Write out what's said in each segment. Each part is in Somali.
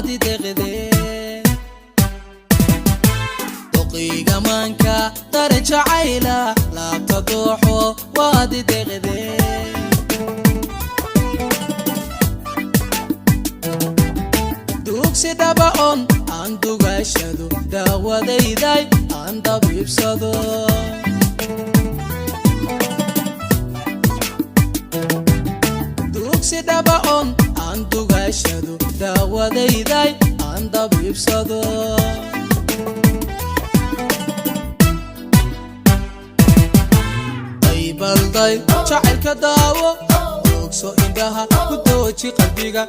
وادي دغدي دقيقة مانكا درجة عيلة لا تضوحو وادي دغدي دوكسي دباون عن دوغاشدو داودي داي عن دبيبسدو دوكسي دباون عن دوغاشدو داودي داي عن دبيبسدو balday jacaylka daawo ogso indhaha ku dooji qalbiga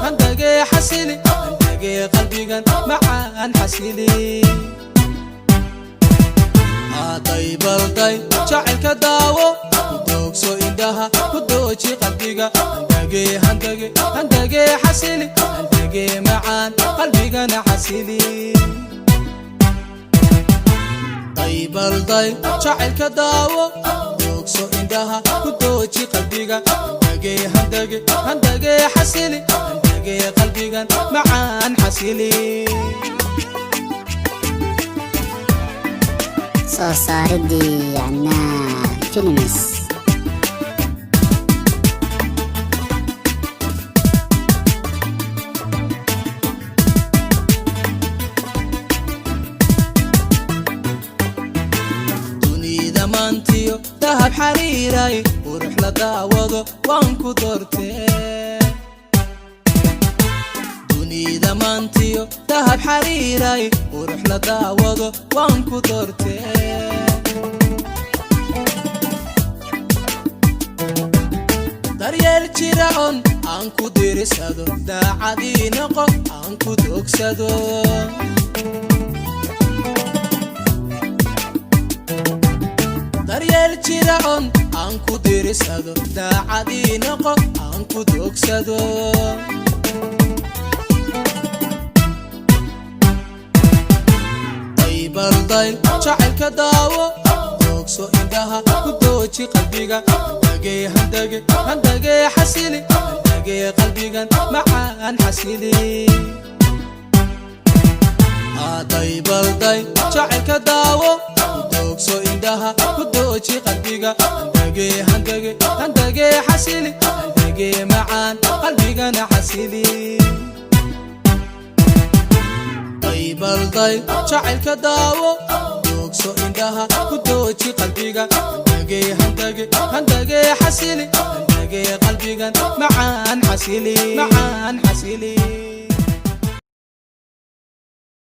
handage xasili handage qalbigan macaan xasili aaday balday jacaylka daawo ogso indhaha ku dooji qalbiga handage xasili handage macaan qalbigan xasili balday jacaylka daawo ogso indhaha ku dooji qalbiga handage xasili handage qalbigan macaan xasili soo saaridii Canaan Films mantiyo dahab xariiray qurux la daawado waan ku doortee dunida mantiyo dahab xariiray qurux la daawado waan ku doortee daryeel jira on aan ku dirisado daacadii noqo aan ku dogsado daryeel jira on aan ku dirisado daacadii noqo aan ku dogsado balday jacaylka daawo ogso indhaha ku dooji qalbiga handage xasili handage qalbigan macaan xasili aaday balday jacaylka daawo ogso indhaha ku dooji qalbiga handage xasili handage macaan qalbigan xasili balday jacaylka daawo ogso indhaha ku dooji qalbiga handage xasili handage qalbigan macaan xasili